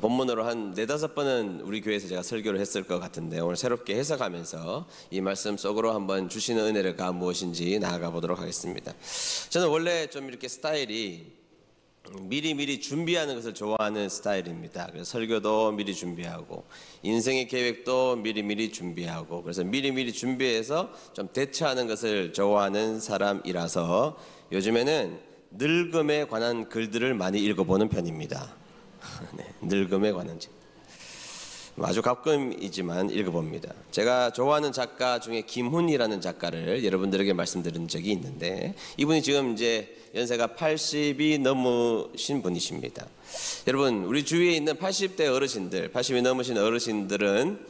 본문으로 한 4-5번은 우리 교회에서 제가 설교를 했을 것 같은데 오늘 새롭게 해석하면서 이 말씀 속으로 한번 주시는 은혜가 무엇인지 나아가 보도록 하겠습니다. 저는 원래 좀 이렇게 스타일이 미리미리 준비하는 것을 좋아하는 스타일입니다. 그래서 설교도 미리 준비하고 인생의 계획도 미리미리 준비하고 그래서 미리미리 준비해서 좀 대처하는 것을 좋아하는 사람이라서 요즘에는 늙음에 관한 글들을 많이 읽어보는 편입니다. 네, 늙음에 관한 책 아주 가끔이지만 읽어봅니다. 제가 좋아하는 작가 중에 김훈이라는 작가를 여러분들에게 말씀드린 적이 있는데 이분이 지금 이제 연세가 80이 넘으신 분이십니다. 여러분 우리 주위에 있는 80대 어르신들, 80이 넘으신 어르신들은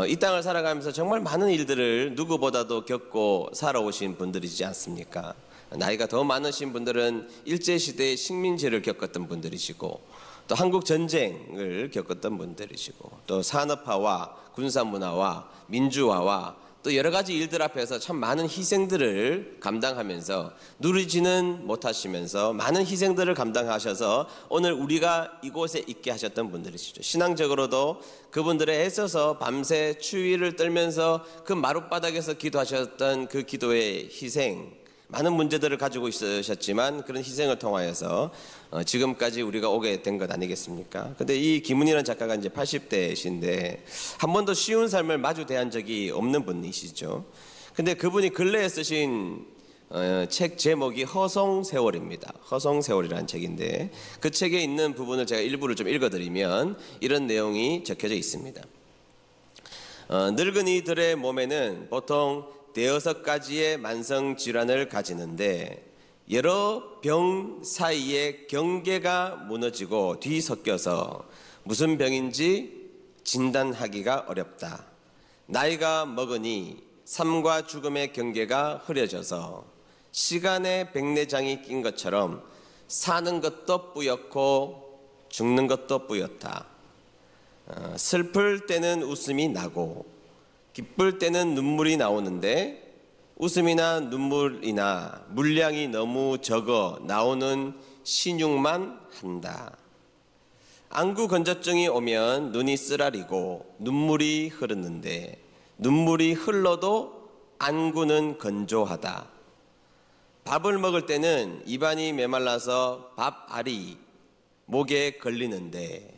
이 땅을 살아가면서 정말 많은 일들을 누구보다도 겪고 살아오신 분들이지 않습니까? 나이가 더 많으신 분들은 일제시대의 식민지를 겪었던 분들이시고 또 한국 전쟁을 겪었던 분들이시고 또 산업화와 군사문화와 민주화와 또 여러 가지 일들 앞에서 참 많은 희생들을 감당하면서 누리지는 못하시면서 많은 희생들을 감당하셔서 오늘 우리가 이곳에 있게 하셨던 분들이시죠. 신앙적으로도 그분들에 애써서 밤새 추위를 떨면서 그 마룻바닥에서 기도하셨던 그 기도의 희생, 많은 문제들을 가지고 있으셨지만 그런 희생을 통하여서 지금까지 우리가 오게 된 것 아니겠습니까? 근데 이 김은희라는 작가가 이제 80대신데 한 번도 쉬운 삶을 마주 대한 적이 없는 분이시죠. 근데 그분이 근래에 쓰신 책 제목이 허송세월입니다. 허송세월이라는 책인데 그 책에 있는 부분을 제가 일부를 좀 읽어드리면 이런 내용이 적혀져 있습니다. 늙은이들의 몸에는 보통 6가지의 만성 질환을 가지는데 여러 병 사이에 경계가 무너지고 뒤섞여서 무슨 병인지 진단하기가 어렵다. 나이가 먹으니 삶과 죽음의 경계가 흐려져서 시간에 백내장이 낀 것처럼 사는 것도 뿌옇고 죽는 것도 뿌옇다. 슬플 때는 웃음이 나고 기쁠 때는 눈물이 나오는데 웃음이나 눈물이나 물량이 너무 적어 나오는 신용만 한다. 안구 건조증이 오면 눈이 쓰라리고 눈물이 흐르는데 눈물이 흘러도 안구는 건조하다. 밥을 먹을 때는 입안이 메말라서 밥알이 목에 걸리는데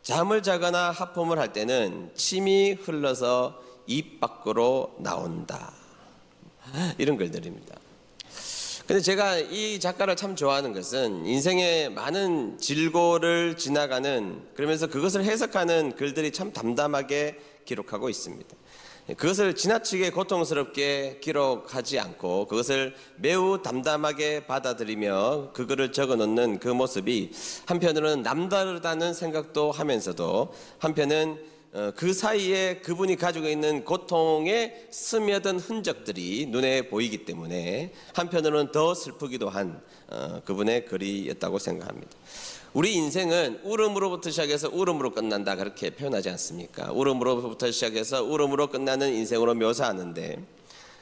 잠을 자거나 하품을 할 때는 침이 흘러서 입 밖으로 나온다. 이런 글들입니다. 근데 제가 이 작가를 참 좋아하는 것은 인생의 많은 질고를 지나가는 그러면서 그것을 해석하는 글들이 참 담담하게 기록하고 있습니다. 그것을 지나치게 고통스럽게 기록하지 않고 그것을 매우 담담하게 받아들이며 그거를 적어놓는 그 모습이 한편으로는 남다르다는 생각도 하면서도 한편은 그 사이에 그분이 가지고 있는 고통에 스며든 흔적들이 눈에 보이기 때문에 한편으로는 더 슬프기도 한 그분의 글이었다고 생각합니다. 우리 인생은 울음으로부터 시작해서 울음으로 끝난다 그렇게 표현하지 않습니까? 울음으로부터 시작해서 울음으로 끝나는 인생으로 묘사하는데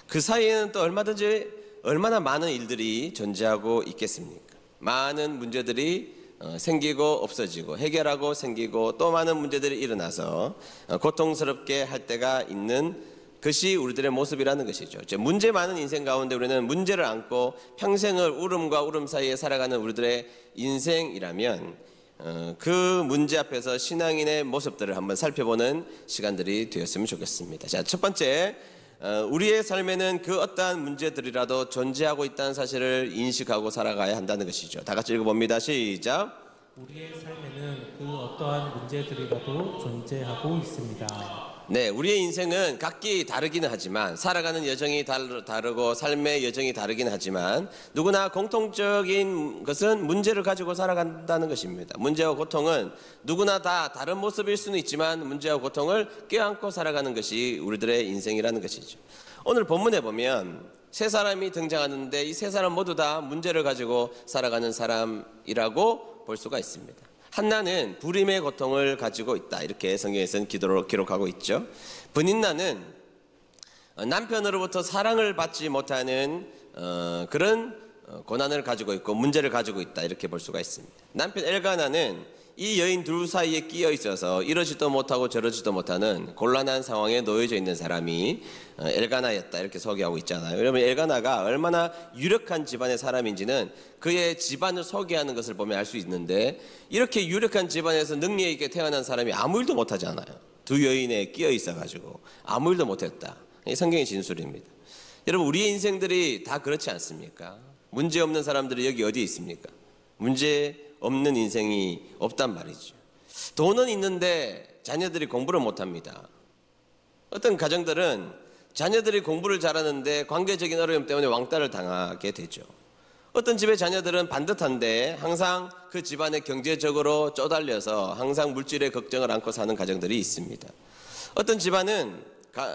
그 사이에는 또 얼마나 많은 일들이 존재하고 있겠습니까? 많은 문제들이 생기고 없어지고 해결하고 생기고 또 많은 문제들이 일어나서 고통스럽게 할 때가 있는 그것이 우리들의 모습이라는 것이죠. 문제 많은 인생 가운데 우리는 문제를 안고 평생을 울음과 울음 사이에 살아가는 우리들의 인생이라면 그 문제 앞에서 신앙인의 모습들을 한번 살펴보는 시간들이 되었으면 좋겠습니다. 자, 첫 번째, 우리의 삶에는 그 어떠한 문제들이라도 존재하고 있다는 사실을 인식하고 살아가야 한다는 것이죠. 다 같이 읽어봅니다. 시작. 우리의 삶에는 그 어떠한 문제들이라도 존재하고 있습니다. 네, 우리의 인생은 각기 다르기는 하지만 살아가는 여정이 다르고 삶의 여정이 다르긴 하지만 누구나 공통적인 것은 문제를 가지고 살아간다는 것입니다. 문제와 고통은 누구나 다 다른 모습일 수는 있지만 문제와 고통을 껴안고 살아가는 것이 우리들의 인생이라는 것이죠. 오늘 본문에 보면 세 사람이 등장하는데 이 세 사람 모두 다 문제를 가지고 살아가는 사람이라고 볼 수가 있습니다. 한나는 불임의 고통을 가지고 있다. 이렇게 성경에서는 기록하고 있죠. 브닌나는 남편으로부터 사랑을 받지 못하는 그런 고난을 가지고 있고 문제를 가지고 있다, 이렇게 볼 수가 있습니다. 남편 엘가나는 이 여인 둘 사이에 끼어 있어서 이러지도 못하고 저러지도 못하는 곤란한 상황에 놓여져 있는 사람이 엘가나였다, 이렇게 소개하고 있잖아요. 여러분, 엘가나가 얼마나 유력한 집안의 사람인지는 그의 집안을 소개하는 것을 보면 알 수 있는데, 이렇게 유력한 집안에서 능력 있게 태어난 사람이 아무 일도 못하잖아요. 두 여인에 끼어 있어가지고 아무 일도 못했다. 이 성경의 진술입니다. 여러분, 우리의 인생들이 다 그렇지 않습니까? 문제 없는 사람들이 여기 어디에 있습니까? 문제 없는 인생이 없단 말이죠. 돈은 있는데 자녀들이 공부를 못합니다. 어떤 가정들은 자녀들이 공부를 잘하는데 관계적인 어려움 때문에 왕따를 당하게 되죠. 어떤 집의 자녀들은 반듯한데 항상 그 집안에 경제적으로 쪼달려서 항상 물질의 걱정을 안고 사는 가정들이 있습니다. 어떤 집안은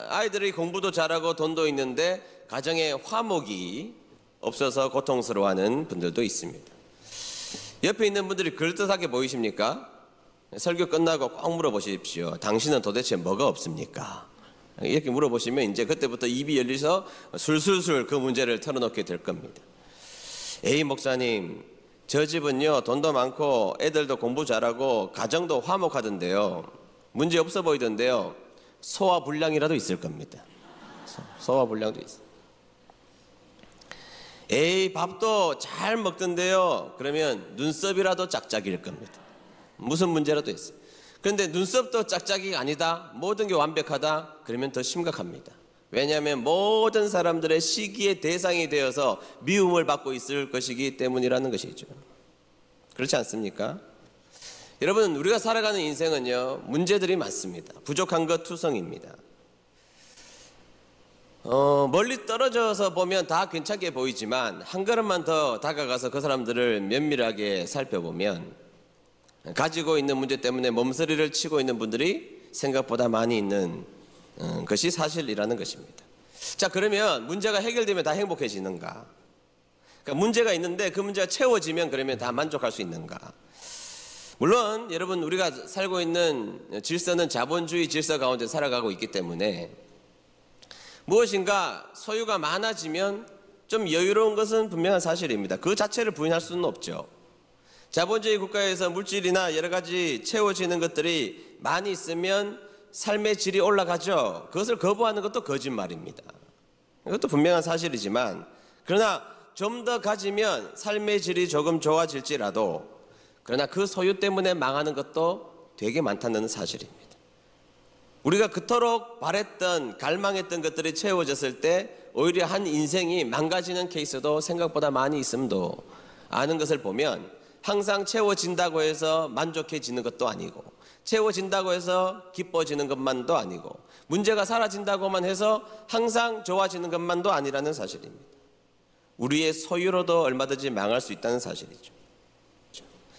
아이들이 공부도 잘하고 돈도 있는데 가정에 화목이 없어서 고통스러워하는 분들도 있습니다. 옆에 있는 분들이 그럴듯하게 보이십니까? 설교 끝나고 꼭 물어보십시오. 당신은 도대체 뭐가 없습니까? 이렇게 물어보시면 이제 그때부터 입이 열려서 술술술 그 문제를 털어놓게 될 겁니다. 에이, 목사님, 저 집은요 돈도 많고 애들도 공부 잘하고 가정도 화목하던데요, 문제 없어 보이던데요. 소화불량이라도 있을 겁니다. 소화불량도 있어요. 에이, 밥도 잘 먹던데요. 그러면 눈썹이라도 짝짝일 겁니다. 무슨 문제라도 있어요. 그런데 눈썹도 짝짝이가 아니다, 모든 게 완벽하다, 그러면 더 심각합니다. 왜냐하면 모든 사람들의 시기의 대상이 되어서 미움을 받고 있을 것이기 때문이라는 것이죠. 그렇지 않습니까? 여러분, 우리가 살아가는 인생은요 문제들이 많습니다. 부족한 것 투성입니다. 멀리 떨어져서 보면 다 괜찮게 보이지만 한 걸음만 더 다가가서 그 사람들을 면밀하게 살펴보면 가지고 있는 문제 때문에 몸서리를 치고 있는 분들이 생각보다 많이 있는 것이 사실이라는 것입니다. 자, 그러면 문제가 해결되면 다 행복해지는가? 그러니까 문제가 있는데 그 문제가 채워지면 그러면 다 만족할 수 있는가? 물론 여러분, 우리가 살고 있는 질서는 자본주의 질서 가운데 살아가고 있기 때문에 무엇인가 소유가 많아지면 좀 여유로운 것은 분명한 사실입니다. 그 자체를 부인할 수는 없죠. 자본주의 국가에서 물질이나 여러 가지 채워지는 것들이 많이 있으면 삶의 질이 올라가죠. 그것을 거부하는 것도 거짓말입니다. 이것도 분명한 사실이지만, 그러나 좀 더 가지면 삶의 질이 조금 좋아질지라도 그러나 그 소유 때문에 망하는 것도 되게 많다는 사실입니다. 우리가 그토록 바랬던 갈망했던 것들이 채워졌을 때 오히려 한 인생이 망가지는 케이스도 생각보다 많이 있음도 아는 것을 보면, 항상 채워진다고 해서 만족해지는 것도 아니고 채워진다고 해서 기뻐지는 것만도 아니고 문제가 사라진다고만 해서 항상 좋아지는 것만도 아니라는 사실입니다. 우리의 소유로도 얼마든지 망할 수 있다는 사실이죠.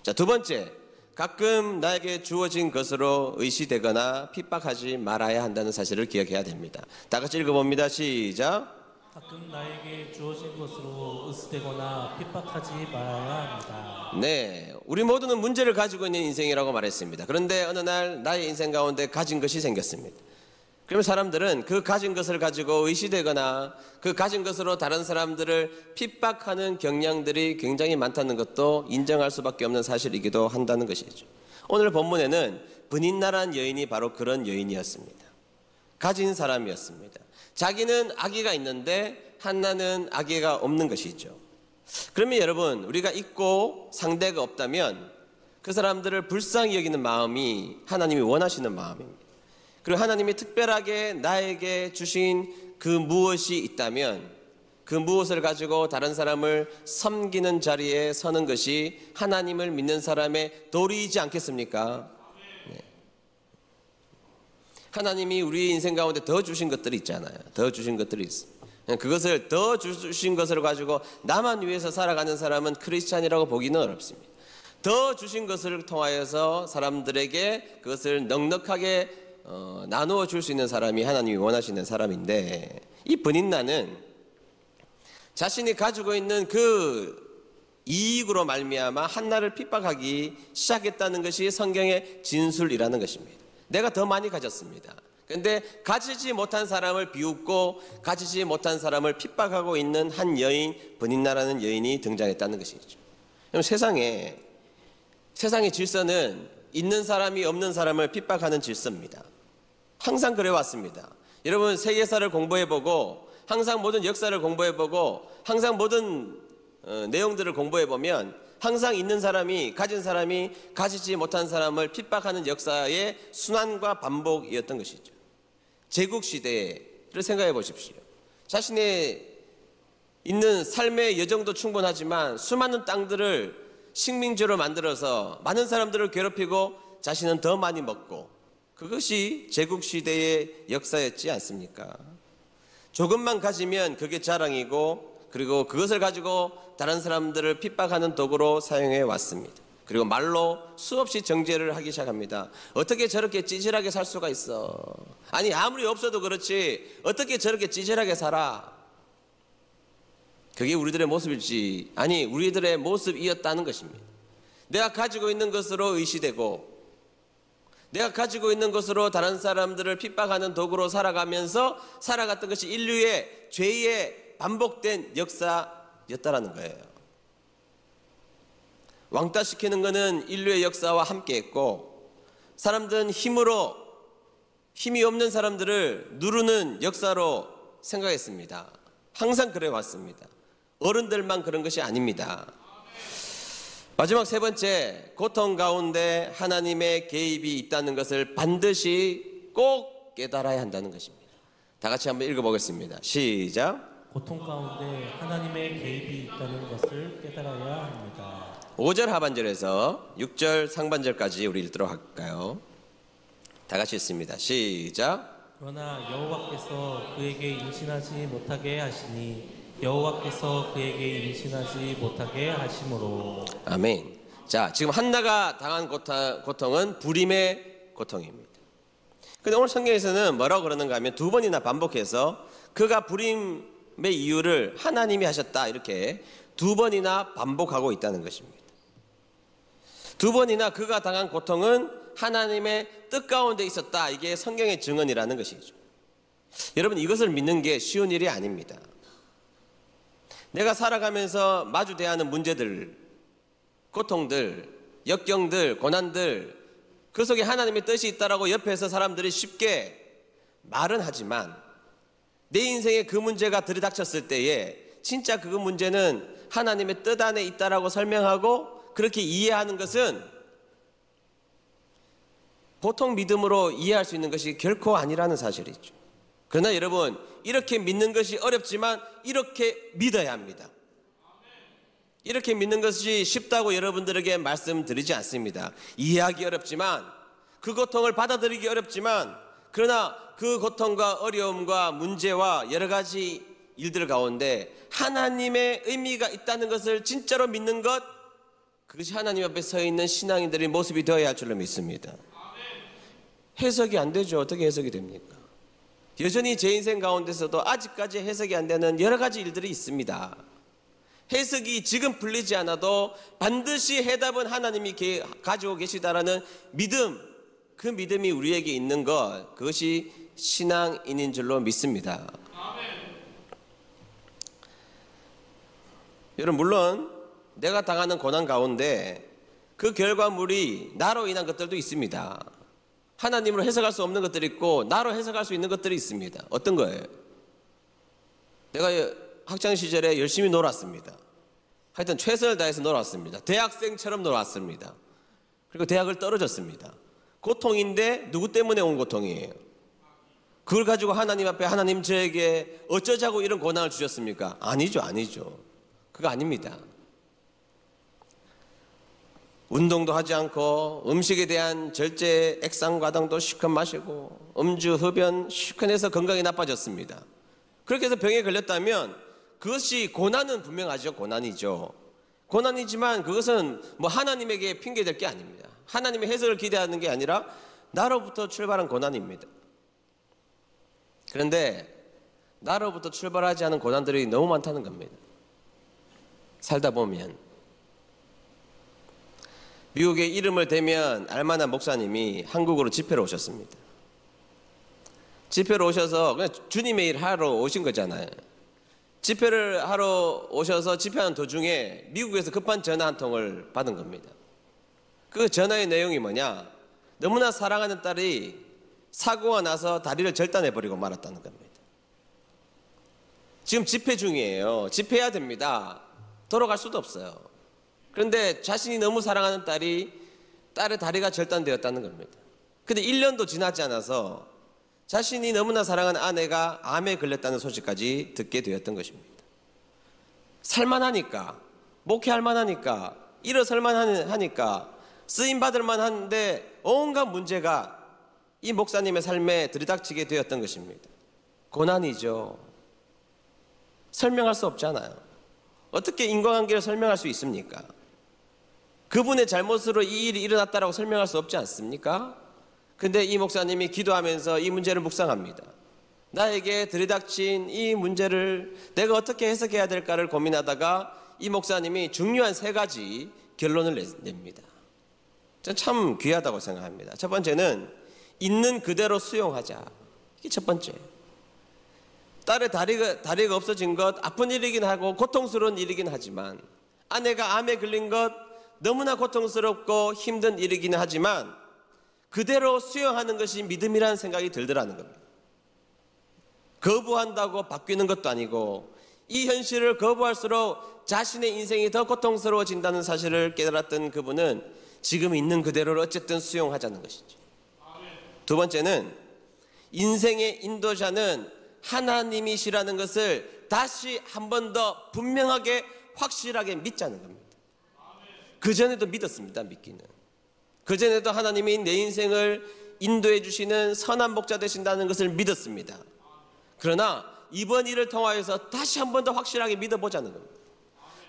자, 두 번째, 가끔 나에게 주어진 것으로 의시되거나 핍박하지 말아야 한다는 사실을 기억해야 됩니다. 다 같이 읽어봅니다. 시작. 가끔 나에게 주어진 것으로 의시되거나 핍박하지 말아야 합니다. 네, 우리 모두는 문제를 가지고 있는 인생이라고 말했습니다. 그런데 어느 날 나의 인생 가운데 가진 것이 생겼습니다. 그러면 사람들은 그 가진 것을 가지고 의시되거나 그 가진 것으로 다른 사람들을 핍박하는 경향들이 굉장히 많다는 것도 인정할 수밖에 없는 사실이기도 한다는 것이죠. 오늘 본문에는 브닌나라는 여인이 바로 그런 여인이었습니다. 가진 사람이었습니다. 자기는 아기가 있는데 한나는 아기가 없는 것이죠. 그러면 여러분, 우리가 있고 상대가 없다면 그 사람들을 불쌍히 여기는 마음이 하나님이 원하시는 마음입니다. 그리고 하나님이 특별하게 나에게 주신 그 무엇이 있다면 그 무엇을 가지고 다른 사람을 섬기는 자리에 서는 것이 하나님을 믿는 사람의 도리이지 않겠습니까? 네. 하나님이 우리 인생 가운데 더 주신 것들이 있잖아요. 더 주신 것들이 있어요. 그것을 더 주신 것을 가지고 나만 위해서 살아가는 사람은 크리스찬이라고 보기는 어렵습니다. 더 주신 것을 통하여서 사람들에게 그것을 넉넉하게 나누어 줄 수 있는 사람이 하나님이 원하시는 사람인데, 이 브닌나는 자신이 가지고 있는 그 이익으로 말미암아 한나를 핍박하기 시작했다는 것이 성경의 진술이라는 것입니다. 내가 더 많이 가졌습니다. 근데 가지지 못한 사람을 비웃고 가지지 못한 사람을 핍박하고 있는 한 여인, 브닌나라는 여인이 등장했다는 것이죠. 그럼 세상의 질서는 있는 사람이 없는 사람을 핍박하는 질서입니다. 항상 그래왔습니다. 여러분 세계사를 공부해보고 항상 모든 역사를 공부해보고 항상 모든 내용들을 공부해보면 항상 있는 사람이 가진 사람이 가지지 못한 사람을 핍박하는 역사의 순환과 반복이었던 것이죠. 제국시대를 생각해 보십시오. 자신의 있는 삶의 여정도 충분하지만 수많은 땅들을 식민지로 만들어서 많은 사람들을 괴롭히고 자신은 더 많이 먹고, 그것이 제국시대의 역사였지 않습니까? 조금만 가지면 그게 자랑이고, 그리고 그것을 가지고 다른 사람들을 핍박하는 도구로 사용해 왔습니다. 그리고 말로 수없이 정죄를 하기 시작합니다. 어떻게 저렇게 찌질하게 살 수가 있어? 아니 아무리 없어도 그렇지 어떻게 저렇게 찌질하게 살아? 그게 우리들의 모습일지, 아니 우리들의 모습이었다는 것입니다. 내가 가지고 있는 것으로 의시되고 내가 가지고 있는 것으로 다른 사람들을 핍박하는 도구로 살아가면서 살아갔던 것이 인류의 죄의 반복된 역사였다라는 거예요. 왕따시키는 것은 인류의 역사와 함께했고, 사람들은 힘이 없는 사람들을 누르는 역사로 생각했습니다. 항상 그래왔습니다. 어른들만 그런 것이 아닙니다. 마지막 세 번째, 고통 가운데 하나님의 개입이 있다는 것을 반드시 꼭 깨달아야 한다는 것입니다. 다 같이 한번 읽어보겠습니다. 시작. 고통 가운데 하나님의 개입이 있다는 것을 깨달아야 합니다. 5절 하반절에서 6절 상반절까지 우리 읽도록 할까요? 다 같이 읽습니다. 시작. 그러나 여호와께서 그에게 임신하지 못하게 하시니 여호와께서 그에게 임신하지 못하게 하심으로. 아멘. 자, 지금 한나가 당한 고통은 불임의 고통입니다. 근데 오늘 성경에서는 뭐라고 그러는가 하면 두 번이나 반복해서 그가 불임의 이유를 하나님이 하셨다 이렇게 두 번이나 반복하고 있다는 것입니다. 두 번이나 그가 당한 고통은 하나님의 뜻 가운데 있었다. 이게 성경의 증언이라는 것이죠. 여러분 이것을 믿는 게 쉬운 일이 아닙니다. 내가 살아가면서 마주대하는 하는 문제들, 고통들, 역경들, 고난들, 그 속에 하나님의 뜻이 있다라고 옆에서 사람들이 쉽게 말은 하지만 내 인생에 그 문제가 들이닥쳤을 때에 진짜 그 문제는 하나님의 뜻 안에 있다라고 설명하고 그렇게 이해하는 것은 보통 믿음으로 이해할 수 있는 것이 결코 아니라는 사실이죠. 그러나 여러분 이렇게 믿는 것이 어렵지만 이렇게 믿어야 합니다. 이렇게 믿는 것이 쉽다고 여러분들에게 말씀드리지 않습니다. 이해하기 어렵지만 그 고통을 받아들이기 어렵지만 그러나 그 고통과 어려움과 문제와 여러 가지 일들 가운데 하나님의 의미가 있다는 것을 진짜로 믿는 것, 그것이 하나님 앞에 서 있는 신앙인들의 모습이 되어야 할 줄로 믿습니다. 해석이 안 되죠. 어떻게 해석이 됩니까? 여전히 제 인생 가운데서도 아직까지 해석이 안 되는 여러 가지 일들이 있습니다. 해석이 지금 풀리지 않아도 반드시 해답은 하나님이 가지고 계시다라는 믿음, 그 믿음이 우리에게 있는 것, 그것이 신앙인인 줄로 믿습니다. 여러분 물론 내가 당하는 고난 가운데 그 결과물이 나로 인한 것들도 있습니다. 하나님으로 해석할 수 없는 것들이 있고 나로 해석할 수 있는 것들이 있습니다. 어떤 거예요? 내가 학창시절에 열심히 놀았습니다. 하여튼 최선을 다해서 놀았습니다. 대학생처럼 놀았습니다. 그리고 대학을 떨어졌습니다. 고통인데 누구 때문에 온 고통이에요? 그걸 가지고 하나님 앞에 하나님 저에게 어쩌자고 이런 고난을 주셨습니까? 아니죠. 그거 아닙니다. 운동도 하지 않고 음식에 대한 절제 액상과당도 실컷 마시고 음주, 흡연 실컷 해서 건강이 나빠졌습니다. 그렇게 해서 병에 걸렸다면 그것이 고난은 분명하죠. 고난이죠. 고난이지만 그것은 뭐 하나님에게 핑계댈 게 아닙니다. 하나님의 해석을 기대하는 게 아니라 나로부터 출발한 고난입니다. 그런데 나로부터 출발하지 않은 고난들이 너무 많다는 겁니다. 살다 보면 미국에 이름을 대면 알만한 목사님이 한국으로 집회로 오셨습니다. 집회를 오셔서 그냥 주님의 일 하러 오신 거잖아요. 집회를 하러 오셔서 집회하는 도중에 미국에서 급한 전화 한 통을 받은 겁니다. 그 전화의 내용이 뭐냐? 너무나 사랑하는 딸이 사고가 나서 다리를 절단해버리고 말았다는 겁니다. 지금 집회 중이에요. 집회해야 됩니다. 돌아갈 수도 없어요. 그런데 자신이 너무 사랑하는 딸의 다리가 절단되었다는 겁니다. 근데 1년도 지나지 않아서 자신이 너무나 사랑하는 아내가 암에 걸렸다는 소식까지 듣게 되었던 것입니다. 살만하니까, 목회할 만하니까, 일어설 만하니까, 쓰임받을 만한데 온갖 문제가 이 목사님의 삶에 들이닥치게 되었던 것입니다. 고난이죠. 설명할 수 없잖아요. 어떻게 인과관계를 설명할 수 있습니까? 그분의 잘못으로 이 일이 일어났다라고 설명할 수 없지 않습니까? 근데 이 목사님이 기도하면서 이 문제를 묵상합니다. 나에게 들이닥친 이 문제를 내가 어떻게 해석해야 될까를 고민하다가 이 목사님이 중요한 3가지 결론을 냅니다. 저는 참 귀하다고 생각합니다. 첫 번째는 있는 그대로 수용하자. 이게 첫 번째예요. 딸의 다리가 없어진 것 아픈 일이긴 하고 고통스러운 일이긴 하지만, 아내가 암에 걸린 것 너무나 고통스럽고 힘든 일이긴 하지만 그대로 수용하는 것이 믿음이라는 생각이 들더라는 겁니다. 거부한다고 바뀌는 것도 아니고, 이 현실을 거부할수록 자신의 인생이 더 고통스러워진다는 사실을 깨달았던 그분은 지금 있는 그대로를 어쨌든 수용하자는 것이죠. 두 번째는 인생의 인도자는 하나님이시라는 것을 다시 한 번 더 분명하게 확실하게 믿자는 겁니다. 그전에도 믿었습니다. 믿기는. 그전에도 하나님이 내 인생을 인도해 주시는 선한 목자 되신다는 것을 믿었습니다. 그러나 이번 일을 통하여서 다시 한 번 더 확실하게 믿어보자는 겁니다.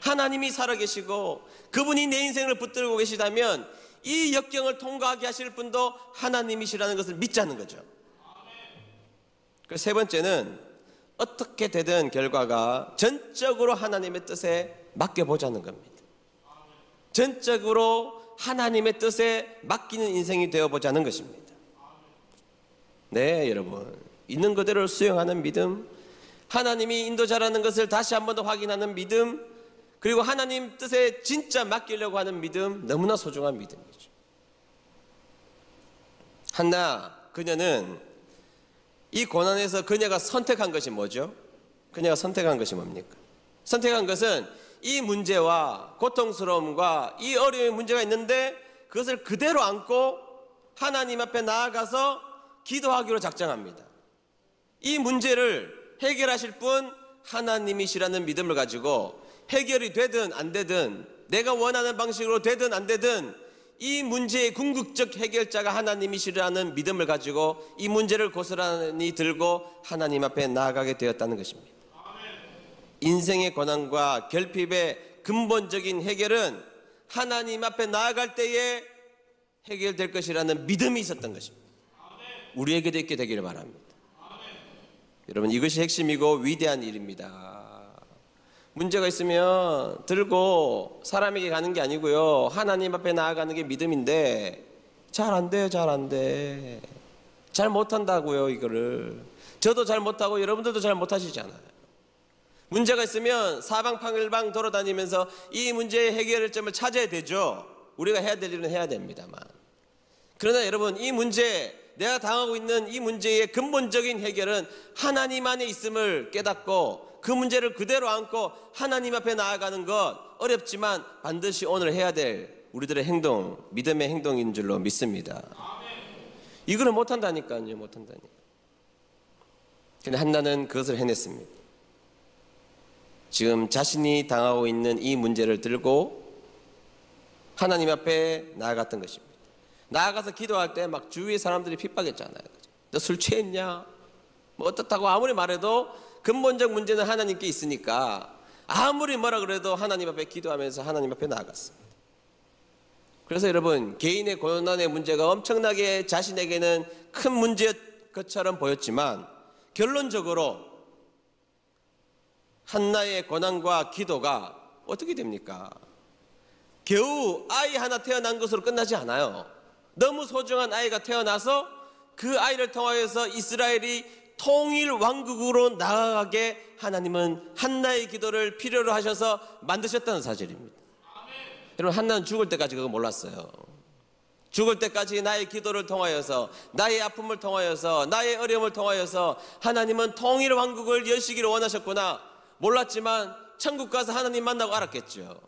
하나님이 살아계시고 그분이 내 인생을 붙들고 계시다면 이 역경을 통과하게 하실 분도 하나님이시라는 것을 믿자는 거죠. 그리고 3번째는 어떻게 되든 결과가 전적으로 하나님의 뜻에 맡겨보자는 겁니다. 전적으로 하나님의 뜻에 맡기는 인생이 되어보자는 것입니다. 네, 여러분, 있는 그대로 수용하는 믿음, 하나님이 인도자라는 것을 다시 한 번 더 확인하는 믿음, 그리고 하나님 뜻에 진짜 맡기려고 하는 믿음, 너무나 소중한 믿음이죠. 한나, 그녀는 이 고난에서 그녀가 선택한 것이 뭐죠? 그녀가 선택한 것이 뭡니까? 선택한 것은 이 문제와 고통스러움과 이 어려움의 문제가 있는데 그것을 그대로 안고 하나님 앞에 나아가서 기도하기로 작정합니다. 이 문제를 해결하실 분 하나님이시라는 믿음을 가지고 해결이 되든 안 되든, 내가 원하는 방식으로 되든 안 되든 이 문제의 궁극적 해결자가 하나님이시라는 믿음을 가지고 이 문제를 고스란히 들고 하나님 앞에 나아가게 되었다는 것입니다. 인생의 고난과 결핍의 근본적인 해결은 하나님 앞에 나아갈 때에 해결될 것이라는 믿음이 있었던 것입니다. 우리에게도 있게 되기를 바랍니다. 여러분, 이것이 핵심이고 위대한 일입니다. 문제가 있으면 들고 사람에게 가는 게 아니고요, 하나님 앞에 나아가는 게 믿음인데 잘 안 돼요. 잘 안 돼. 잘 못한다고요. 이거를 저도 잘 못하고 여러분들도 잘 못하시잖아요. 문제가 있으면 사방팔방 돌아다니면서 이 문제의 해결점을 찾아야 되죠. 우리가 해야 될 일은 해야 됩니다만, 그러나 여러분, 이 문제, 내가 당하고 있는 이 문제의 근본적인 해결은 하나님 안에 있음을 깨닫고 그 문제를 그대로 안고 하나님 앞에 나아가는 것, 어렵지만 반드시 오늘 해야 될 우리들의 행동, 믿음의 행동인 줄로 믿습니다. 이거를 못한다니까요. 못한다니까. 근데 한나는 그것을 해냈습니다. 지금 자신이 당하고 있는 이 문제를 들고 하나님 앞에 나아갔던 것입니다. 나아가서 기도할 때 막 주위의 사람들이 핍박했잖아요. 너 술 취했냐? 뭐 어떻다고 아무리 말해도 근본적 문제는 하나님께 있으니까 아무리 뭐라 그래도 하나님 앞에 기도하면서 하나님 앞에 나아갔습니다. 그래서 여러분, 개인의 고난의 문제가 엄청나게 자신에게는 큰 문제였 것처럼 보였지만 결론적으로 한나의 고난과 기도가 어떻게 됩니까? 겨우 아이 하나 태어난 것으로 끝나지 않아요. 너무 소중한 아이가 태어나서 그 아이를 통하여서 이스라엘이 통일 왕국으로 나아가게 하나님은 한나의 기도를 필요로 하셔서 만드셨다는 사실입니다. 여러분, 한나는 죽을 때까지 그거 몰랐어요. 죽을 때까지 나의 기도를 통하여서, 나의 아픔을 통하여서, 나의 어려움을 통하여서 하나님은 통일 왕국을 여시기를 원하셨구나 몰랐지만 천국 가서 하나님 만나고 알았겠죠.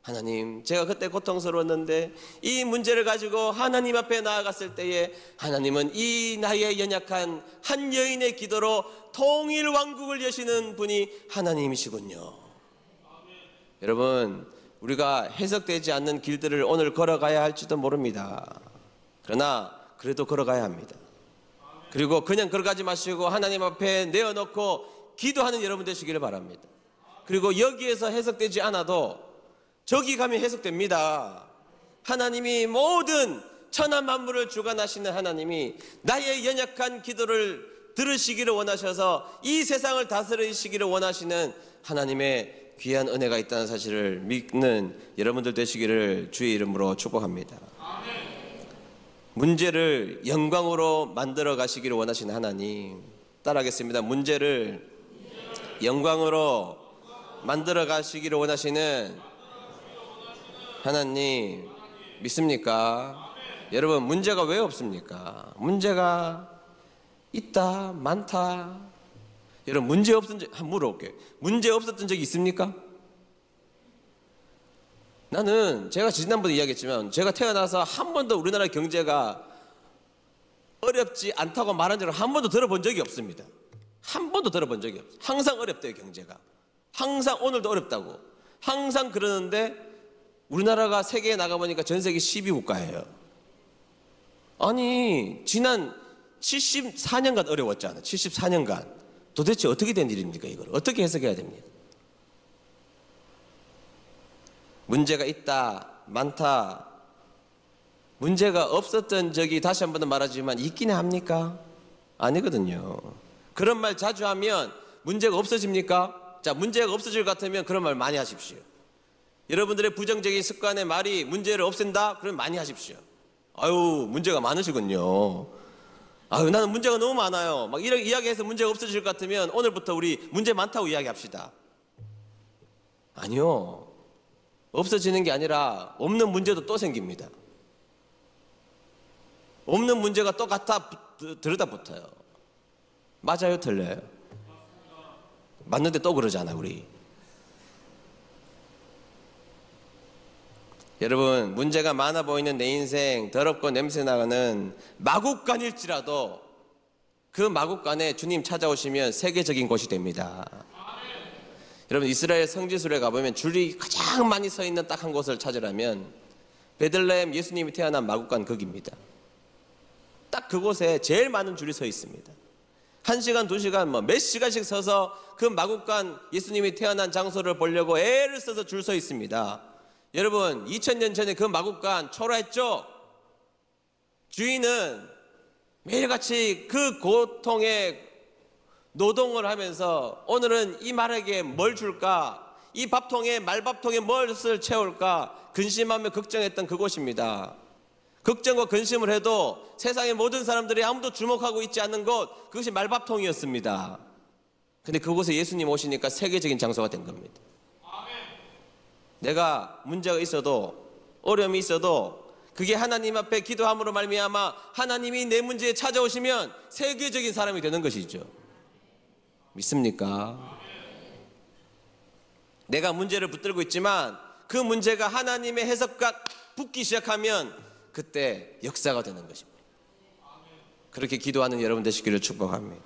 하나님, 제가 그때 고통스러웠는데 이 문제를 가지고 하나님 앞에 나아갔을 때에 하나님은 이 나의 연약한 한 여인의 기도로 통일 왕국을 여시는 분이 하나님이시군요. 여러분, 우리가 해석되지 않는 길들을 오늘 걸어가야 할지도 모릅니다. 그러나 그래도 걸어가야 합니다. 그리고 그냥 걸어가지 마시고 하나님 앞에 내어놓고 기도하는 여러분 되시기를 바랍니다. 그리고 여기에서 해석되지 않아도 저기 가면 해석됩니다. 하나님이 모든 천하 만물을 주관하시는 하나님이 나의 연약한 기도를 들으시기를 원하셔서 이 세상을 다스리시기를 원하시는 하나님의 귀한 은혜가 있다는 사실을 믿는 여러분들 되시기를 주의 이름으로 축복합니다. 문제를 영광으로 만들어 가시기를 원하시는 하나님, 따라하겠습니다. 문제를 영광으로 만들어 가시기를 원하시는 하나님 믿습니까? 여러분, 문제가 왜 없습니까? 문제가 있다, 많다. 여러분, 문제 없었던 적, 한번 물어볼게요. 문제 없었던 적이 있습니까? 나는 제가 지난번에 이야기했지만 제가 태어나서 한 번도 우리나라 경제가 어렵지 않다고 말한 적을 한 번도 들어본 적이 없습니다. 한 번도 들어본 적이 없어요. 항상 어렵대요, 경제가. 항상 오늘도 어렵다고. 항상 그러는데 우리나라가 세계에 나가보니까 전 세계 12국가예요. 아니, 지난 74년간 어려웠잖아요. 74년간. 도대체 어떻게 된 일입니까, 이걸? 어떻게 해석해야 됩니까? 문제가 있다, 많다. 문제가 없었던 적이 다시 한 번 더 말하지만 있기는 합니까? 아니거든요. 그런 말 자주 하면 문제가 없어집니까? 자, 문제가 없어질 것 같으면 그런 말 많이 하십시오. 여러분들의 부정적인 습관의 말이 문제를 없앤다? 그러면 많이 하십시오. 아유, 문제가 많으시군요. 아유, 나는 문제가 너무 많아요. 막 이렇게 이야기해서 문제가 없어질 것 같으면 오늘부터 우리 문제 많다고 이야기합시다. 아니요. 없어지는 게 아니라 없는 문제도 또 생깁니다. 없는 문제가 또 갖다 들여다붙어요. 맞아요, 틀려요? 맞는데 또 그러잖아, 우리. 여러분, 문제가 많아 보이는 내 인생, 더럽고 냄새나는 마국간일지라도 그 마국간에 주님 찾아오시면 세계적인 곳이 됩니다. 여러분, 이스라엘 성지순례 가보면 줄이 가장 많이 서 있는 딱 한 곳을 찾으라면 베들레헴 예수님이 태어난 마국간 거기입니다. 딱 그곳에 제일 많은 줄이 서 있습니다. 1시간, 2시간, 몇 시간씩 서서 그 마국간 예수님이 태어난 장소를 보려고 애를 써서 줄 서 있습니다. 여러분, 2000년 전에 그 마국간 초라했죠? 주인은 매일같이 그 고통에 노동을 하면서 오늘은 이 말에게 뭘 줄까? 이 밥통에, 말밥통에 무엇을 채울까? 근심하며 걱정했던 그곳입니다. 걱정과 근심을 해도 세상의 모든 사람들이 아무도 주목하고 있지 않는 곳, 그것이 말밥통이었습니다. 근데 그곳에 예수님 오시니까 세계적인 장소가 된 겁니다. 내가 문제가 있어도, 어려움이 있어도 그게 하나님 앞에 기도함으로 말미암아 하나님이 내 문제에 찾아오시면 세계적인 사람이 되는 것이죠. 믿습니까? 내가 문제를 붙들고 있지만 그 문제가 하나님의 해석과 붙기 시작하면 그때 역사가 되는 것입니다. 그렇게 기도하는 여러분 되시기를 축복합니다.